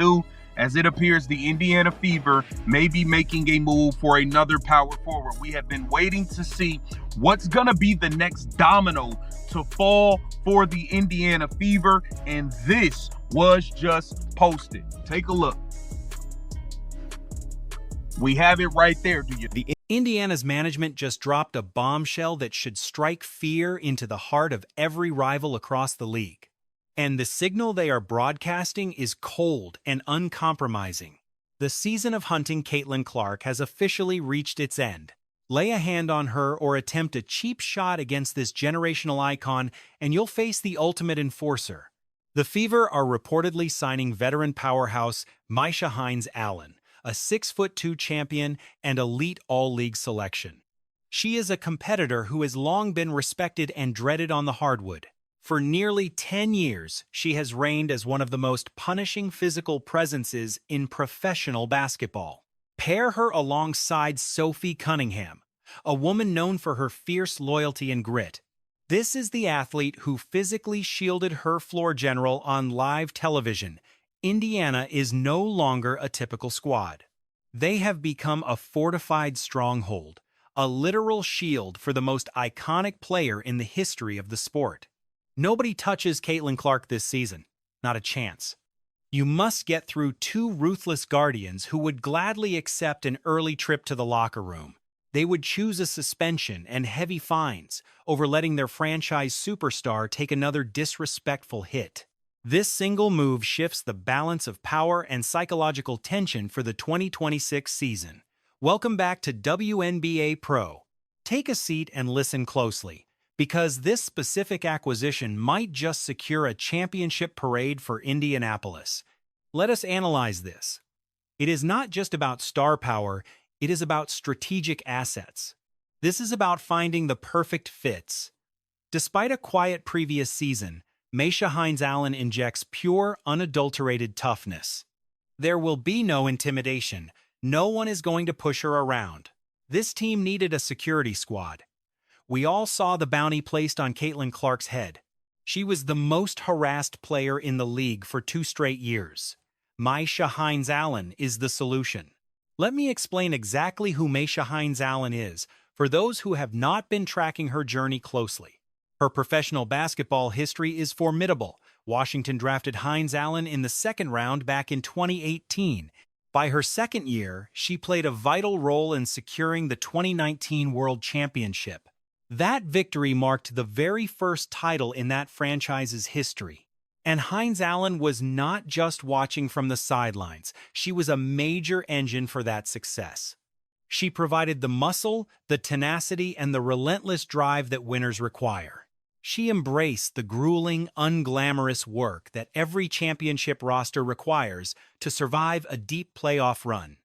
2022, as it appears the Indiana Fever may be making a move for another power forward. We have been waiting to see what's going to be the next domino to fall for the Indiana Fever, and this was just posted. Take a look. We have it right there. Indiana's management just dropped a bombshell that should strike fear into the heart of every rival across the league. And the signal they are broadcasting is cold and uncompromising. The season of hunting Caitlin Clark has officially reached its end. Lay a hand on her or attempt a cheap shot against this generational icon, and you'll face the ultimate enforcer. The Fever are reportedly signing veteran powerhouse Misha Hines-Allen, a 6'2" champion and elite all-league selection. She is a competitor who has long been respected and dreaded on the hardwood. For nearly 10 years, she has reigned as one of the most punishing physical presences in professional basketball. Pair her alongside Sophie Cunningham, a woman known for her fierce loyalty and grit. This is the athlete who physically shielded her floor general on live television. Indiana is no longer a typical squad. They have become a fortified stronghold, a literal shield for the most iconic player in the history of the sport. Nobody touches Caitlin Clark this season. Not a chance. You must get through two ruthless guardians who would gladly accept an early trip to the locker room. They would choose a suspension and heavy fines over letting their franchise superstar take another disrespectful hit. This single move shifts the balance of power and psychological tension for the 2026 season. Welcome back to WNBA Pro. Take a seat and listen closely, because this specific acquisition might just secure a championship parade for Indianapolis. Let us analyze this. It is not just about star power, it is about strategic assets. This is about finding the perfect fits. Despite a quiet previous season, Misha Hines-Allen injects pure, unadulterated toughness. There will be no intimidation. No one is going to push her around. This team needed a security squad. We all saw the bounty placed on Caitlin Clark's head. She was the most harassed player in the league for 2 straight years. Misha Hines-Allen is the solution. Let me explain exactly who Misha Hines-Allen is for those who have not been tracking her journey closely. Her professional basketball history is formidable. Washington drafted Hines-Allen in the 2nd round back in 2018. By her 2nd year, she played a vital role in securing the 2019 World Championship. That victory marked the very first title in that franchise's history. And Hines-Allen was not just watching from the sidelines. She was a major engine for that success. She provided the muscle, the tenacity, and the relentless drive that winners require. She embraced the grueling, unglamorous work that every championship roster requires to survive a deep playoff run.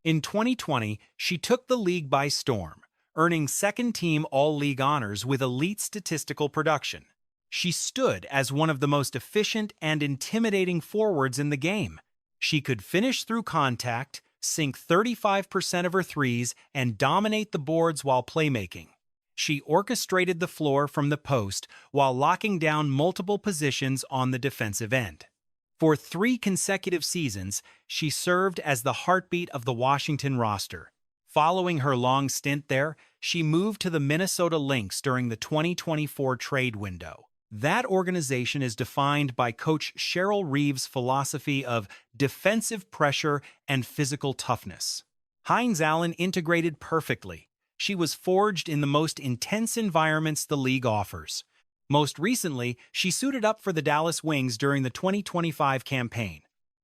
In 2020, she took the league by storm, earning 2nd-team All-League honors with elite statistical production. She stood as one of the most efficient and intimidating forwards in the game. She could finish through contact, sink 35% of her threes, and dominate the boards while playmaking. She orchestrated the floor from the post while locking down multiple positions on the defensive end. For 3 consecutive seasons, she served as the heartbeat of the Washington roster. Following her long stint there, she moved to the Minnesota Lynx during the 2024 trade window. That organization is defined by Coach Cheryl Reeves' philosophy of defensive pressure and physical toughness. Hines-Allen integrated perfectly. She was forged in the most intense environments the league offers. Most recently, she suited up for the Dallas Wings during the 2025 campaign.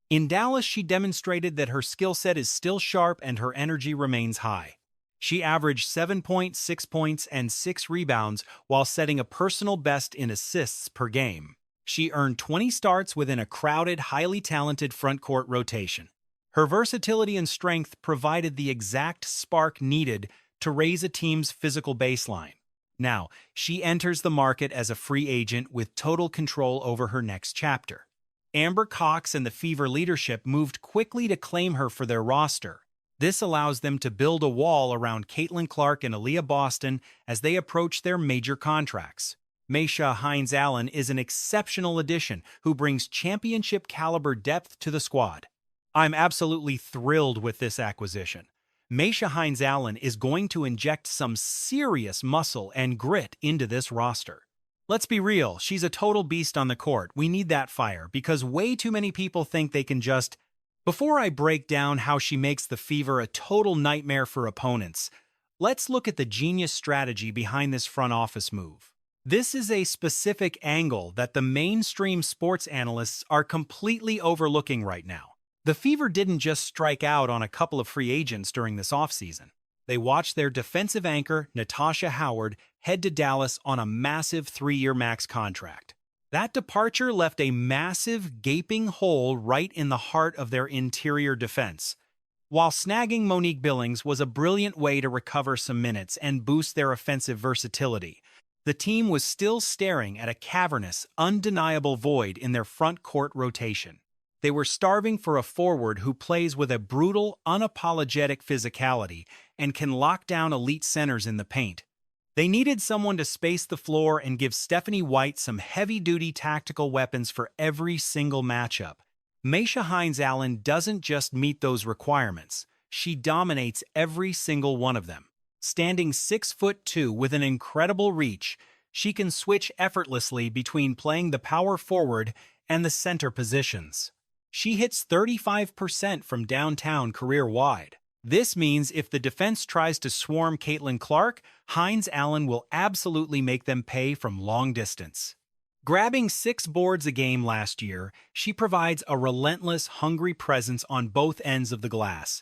In Dallas, she demonstrated that her skill set is still sharp and her energy remains high. She averaged 7.6 points and 6 rebounds while setting a personal best in assists per game. She earned 20 starts within a crowded, highly talented frontcourt rotation. Her versatility and strength provided the exact spark needed to raise a team's physical baseline. Now, she enters the market as a free agent with total control over her next chapter. Amber Cox and the Fever leadership moved quickly to claim her for their roster. This allows them to build a wall around Caitlin Clark and Aaliyah Boston as they approach their major contracts. Misha Hines-Allen is an exceptional addition who brings championship-caliber depth to the squad. I'm absolutely thrilled with this acquisition. Maisha Hines-Allen is going to inject some serious muscle and grit into this roster. Let's be real, she's a total beast on the court. We need that fire because way too many people think they can just... Before I break down how she makes the Fever a total nightmare for opponents, let's look at the genius strategy behind this front office move. This is a specific angle that the mainstream sports analysts are completely overlooking right now. The Fever didn't just strike out on a couple of free agents during this offseason. They watched their defensive anchor, Natasha Howard, head to Dallas on a massive 3-year max contract. That departure left a massive, gaping hole right in the heart of their interior defense. While snagging Monique Billings was a brilliant way to recover some minutes and boost their offensive versatility, the team was still staring at a cavernous, undeniable void in their front court rotation. They were starving for a forward who plays with a brutal, unapologetic physicality and can lock down elite centers in the paint. They needed someone to space the floor and give Stephanie White some heavy-duty tactical weapons for every single matchup. Maisha Hines-Allen doesn't just meet those requirements. She dominates every single one of them. Standing 6'2" with an incredible reach, she can switch effortlessly between playing the power forward and the center positions. She hits 35% from downtown career-wide. This means if the defense tries to swarm Caitlin Clark, Hines-Allen will absolutely make them pay from long distance. Grabbing 6 boards a game last year, she provides a relentless, hungry presence on both ends of the glass.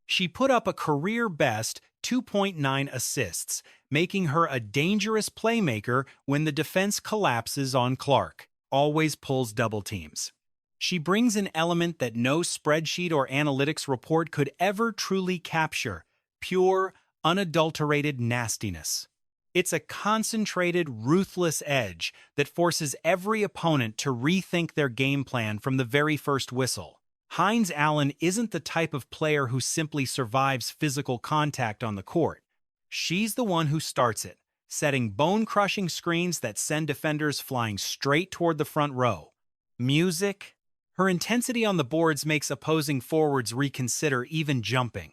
She put up a career-best 2.9 assists, making her a dangerous playmaker when the defense collapses on Clark. Always pulls double teams. She brings an element that no spreadsheet or analytics report could ever truly capture: pure, unadulterated nastiness. It's a concentrated, ruthless edge that forces every opponent to rethink their game plan from the very first whistle. Hines-Allen isn't the type of player who simply survives physical contact on the court. She's the one who starts it, setting bone-crushing screens that send defenders flying straight toward the front row. Music. Her intensity on the boards makes opposing forwards reconsider even jumping.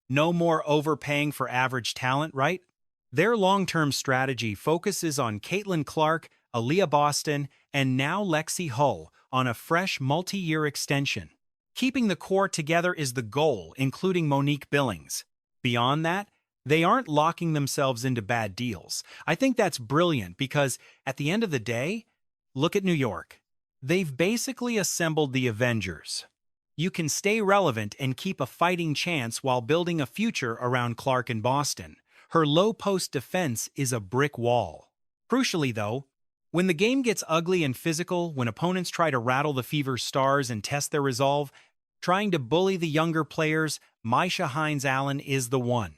No more overpaying for average talent, right? Their long-term strategy focuses on Caitlin Clark, Aaliyah Boston, and now Lexi Hull on a fresh multi-year extension. Keeping the core together is the goal, including Monique Billings. Beyond that, they aren't locking themselves into bad deals. I think that's brilliant because, at the end of the day, look at New York. They've basically assembled the Avengers. You can stay relevant and keep a fighting chance while building a future around Clark and Boston. Her low-post defense is a brick wall. Crucially, though, when the game gets ugly and physical, when opponents try to rattle the Fever's stars and test their resolve, trying to bully the younger players, Maisha Hines-Allen is the one.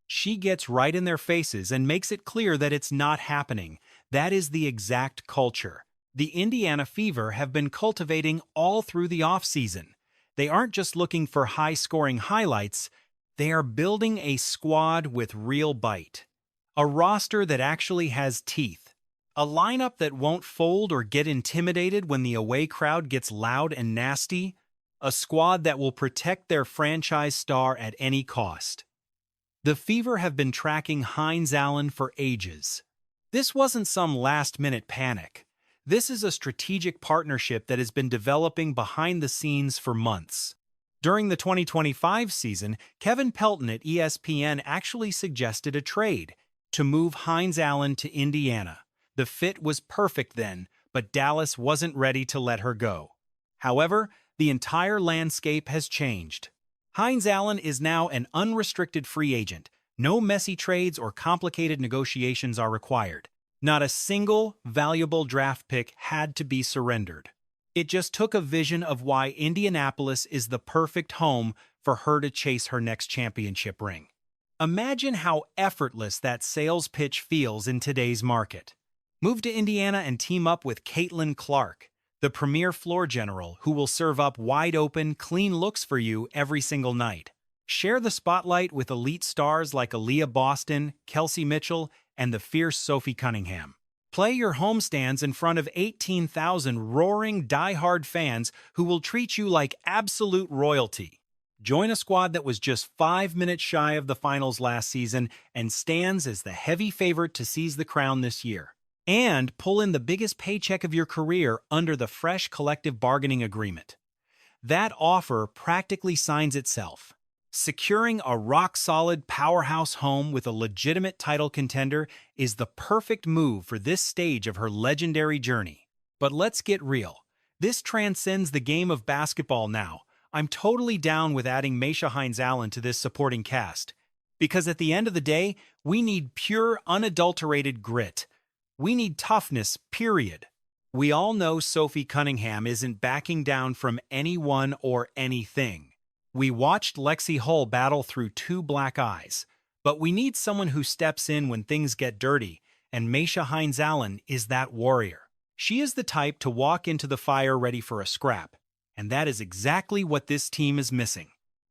She gets right in their faces and makes it clear that it's not happening. That is the exact culture the Indiana Fever have been cultivating all through the offseason. They aren't just looking for high-scoring highlights, they are building a squad with real bite. A roster that actually has teeth. A lineup that won't fold or get intimidated when the away crowd gets loud and nasty. A squad that will protect their franchise star at any cost. The Fever have been tracking Hines-Allen for ages. This wasn't some last-minute panic. This is a strategic partnership that has been developing behind the scenes for months. During the 2025 season, Kevin Pelton at ESPN actually suggested a trade to move Hines-Allen to Indiana. The fit was perfect then, but Dallas wasn't ready to let her go. However, the entire landscape has changed. Hines-Allen is now an unrestricted free agent. No messy trades or complicated negotiations are required. Not a single valuable draft pick had to be surrendered. It just took a vision of why Indianapolis is the perfect home for her to chase her next championship ring. Imagine how effortless that sales pitch feels in today's market. Move to Indiana and team up with Caitlin Clark, the premier floor general who will serve up wide-open, clean looks for you every single night. Share the spotlight with elite stars like Aaliyah Boston, Kelsey Mitchell, and the fierce Sophie Cunningham. Play your homestands in front of 18,000 roaring, die-hard fans who will treat you like absolute royalty. Join a squad that was just 5 minutes shy of the finals last season and stands as the heavy favorite to seize the crown this year. And pull in the biggest paycheck of your career under the fresh collective bargaining agreement. That offer practically signs itself. Securing a rock-solid powerhouse home with a legitimate title contender is the perfect move for this stage of her legendary journey. But let's get real. This transcends the game of basketball now. I'm totally down with adding Hines-Allen to this supporting cast. Because at the end of the day, we need pure, unadulterated grit. We need toughness, period. We all know Sophie Cunningham isn't backing down from anyone or anything. We watched Lexi Hull battle through 2 black eyes, but we need someone who steps in when things get dirty, and Hines-Allen is that warrior. She is the type to walk into the fire ready for a scrap, and that is exactly what this team is missing.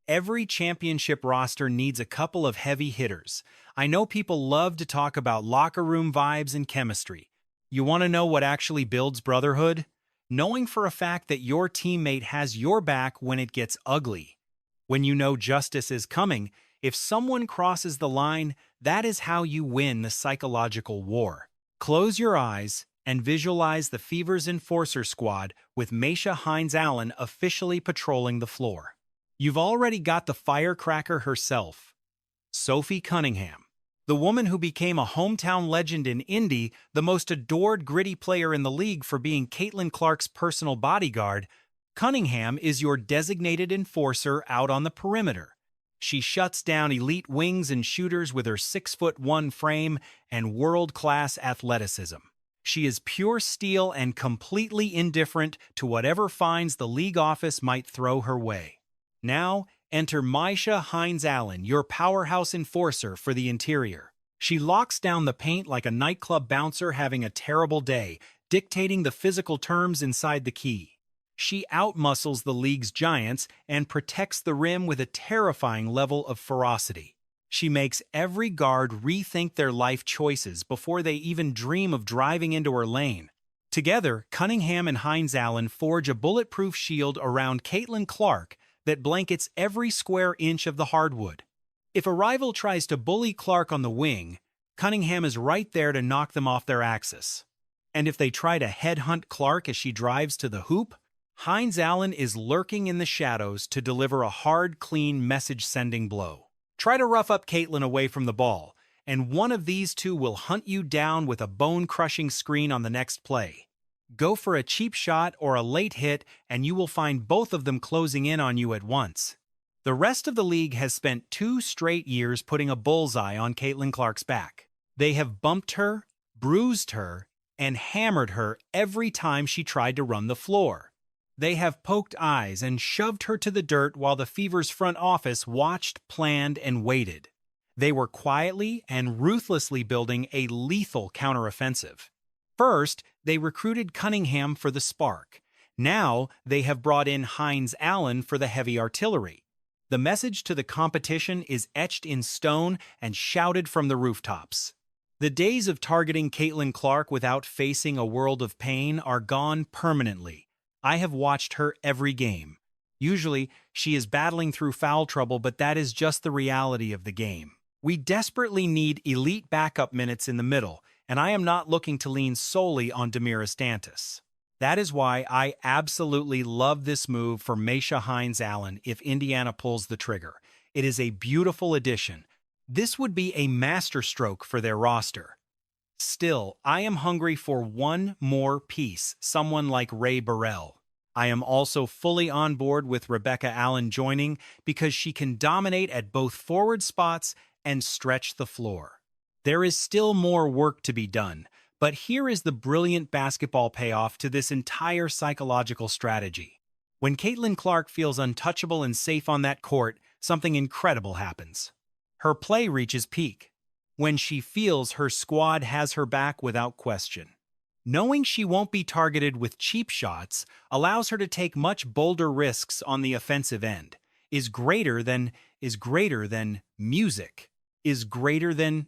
Every championship roster needs a couple of heavy hitters. I know people love to talk about locker room vibes and chemistry. You want to know what actually builds brotherhood? Knowing for a fact that your teammate has your back when it gets ugly. When you know justice is coming, if someone crosses the line, that is how you win the psychological war. Close your eyes and visualize the Fever's Enforcer squad with Hines-Allen officially patrolling the floor. You've already got the firecracker herself, Sophie Cunningham. The woman who became a hometown legend in Indy, the most adored gritty player in the league for being Caitlin Clark's personal bodyguard, Cunningham is your designated enforcer out on the perimeter. She shuts down elite wings and shooters with her 6'1" frame and world-class athleticism. She is pure steel and completely indifferent to whatever fines the league office might throw her way. Now, enter Hines-Allen, your powerhouse enforcer for the interior. She locks down the paint like a nightclub bouncer having a terrible day, dictating the physical terms inside the key. She outmuscles the league's giants and protects the rim with a terrifying level of ferocity. She makes every guard rethink their life choices before they even dream of driving into her lane. Together, Cunningham and Hines-Allen forge a bulletproof shield around Caitlin Clark that blankets every square inch of the hardwood. If a rival tries to bully Clark on the wing, Cunningham is right there to knock them off their axis. And if they try to headhunt Clark as she drives to the hoop, Hines-Allen is lurking in the shadows to deliver a hard, clean message-sending blow. Try to rough up Caitlin away from the ball, and one of these two will hunt you down with a bone-crushing screen on the next play. Go for a cheap shot or a late hit, and you will find both of them closing in on you at once. The rest of the league has spent 2 straight years putting a bullseye on Caitlin Clark's back. They have bumped her, bruised her, and hammered her every time she tried to run the floor. They have poked eyes and shoved her to the dirt while the Fever's front office watched, planned, and waited. They were quietly and ruthlessly building a lethal counteroffensive. First, they recruited Cunningham for the spark. Now, they have brought in Hines-Allen for the heavy artillery. The message to the competition is etched in stone and shouted from the rooftops. The days of targeting Caitlin Clark without facing a world of pain are gone permanently. I have watched her every game. Usually, she is battling through foul trouble, but that is just the reality of the game. We desperately need elite backup minutes in the middle, and I am not looking to lean solely on Damiris Dantas. That is why I absolutely love this move for Hines-Allen if Indiana pulls the trigger. It is a beautiful addition. This would be a masterstroke for their roster. Still, I am hungry for one more piece, someone like Ray Burrell. I am also fully on board with Rebecca Allen joining because she can dominate at both forward spots and stretch the floor. There is still more work to be done, but here is the brilliant basketball payoff to this entire psychological strategy. When Caitlin Clark feels untouchable and safe on that court, something incredible happens. Her play reaches peak. When she feels her squad has her back without question. Knowing she won't be targeted with cheap shots allows her to take much bolder risks on the offensive end, is greater than music. is greater than.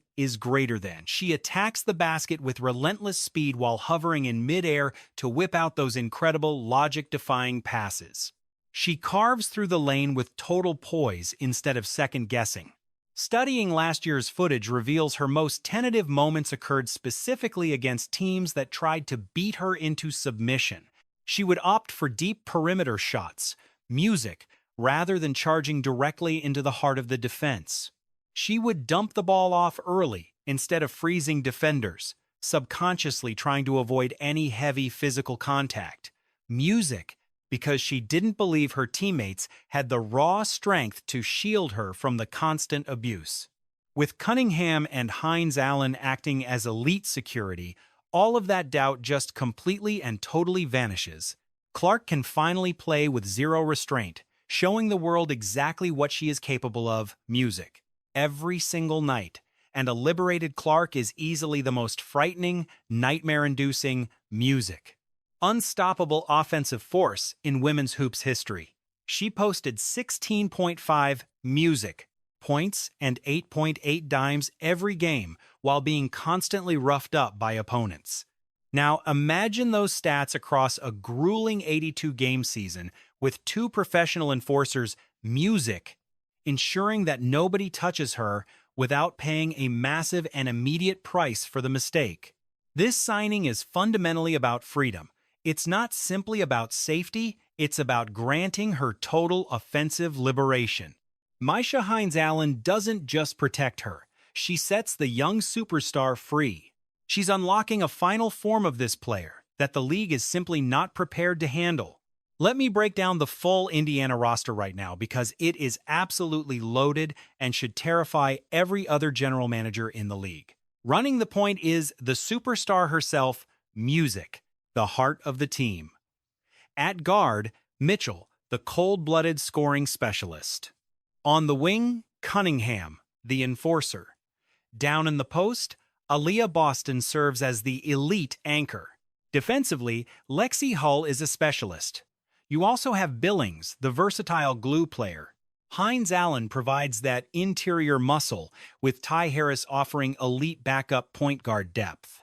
She attacks the basket with relentless speed while hovering in midair to whip out those incredible logic-defying passes. She carves through the lane with total poise instead of second-guessing. Studying last year's footage reveals her most tentative moments occurred specifically against teams that tried to beat her into submission. She would opt for deep perimeter shots, music, rather than charging directly into the heart of the defense. She would dump the ball off early instead of freezing defenders, subconsciously trying to avoid any heavy physical contact. Music, because she didn't believe her teammates had the raw strength to shield her from the constant abuse. With Cunningham and Hines-Allen acting as elite security, all of that doubt just completely and totally vanishes. Clark can finally play with zero restraint, showing the world exactly what she is capable of: music. Every single night. And a liberated Clark is easily the most frightening, nightmare-inducing music. Unstoppable offensive force in women's hoops history. She posted 16.5 music points and 8.8 dimes every game while being constantly roughed up by opponents. Now imagine those stats across a grueling 82-game season with two professional enforcers, music, ensuring that nobody touches her without paying a massive and immediate price for the mistake. This signing is fundamentally about freedom. It's not simply about safety, it's about granting her total offensive liberation. Misha Hines-Allen doesn't just protect her, she sets the young superstar free. She's unlocking a final form of this player that the league is simply not prepared to handle. Let me break down the full Indiana roster right now because it is absolutely loaded and should terrify every other general manager in the league. Running the point is the superstar herself, music, the heart of the team. At guard, Mitchell, the cold-blooded scoring specialist. On the wing, Cunningham, the enforcer. Down in the post, Aaliyah Boston serves as the elite anchor. Defensively, Lexi Hull is a specialist. You also have Billings, the versatile glue player. Hines-Allen provides that interior muscle, with Ty Harris offering elite backup point guard depth.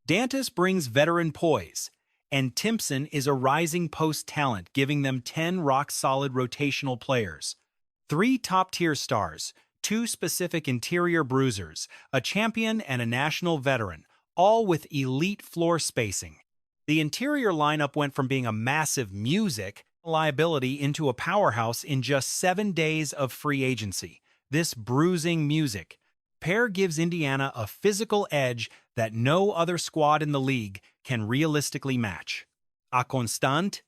Dantas brings veteran poise, and Timpson is a rising post talent, giving them 10 rock-solid rotational players. 3 top-tier stars, 2 specific interior bruisers, a champion and a national veteran, all with elite floor spacing. The interior lineup went from being a massive music liability into a powerhouse in just 7 days of free agency. This bruising music pair gives Indiana a physical edge that no other squad in the league can realistically match. A constant,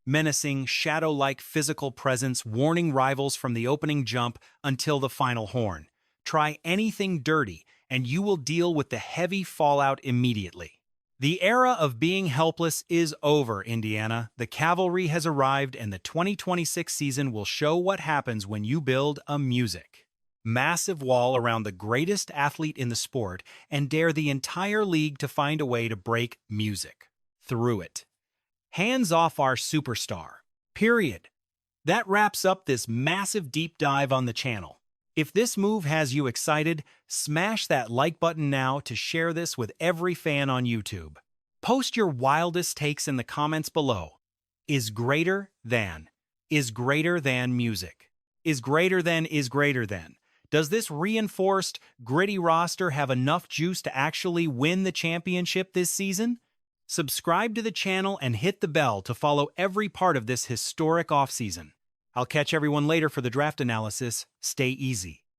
menacing, shadow-like physical presence warning rivals from the opening jump until the final horn. Try anything dirty, and you will deal with the heavy fallout immediately. The era of being helpless is over, Indiana. The cavalry has arrived, and the 2026 season will show what happens when you build a music massive wall around the greatest athlete in the sport and dare the entire league to find a way to break music through it. Hands off our superstar. Period. That wraps up this massive deep dive on the channel. If this move has you excited, smash that like button now to share this with every fan on YouTube. Post your wildest takes in the comments below. Is greater than music. Is greater than. Does this reinforced, gritty roster have enough juice to actually win the championship this season? Subscribe to the channel and hit the bell to follow every part of this historic offseason. I'll catch everyone later for the draft analysis. Stay easy.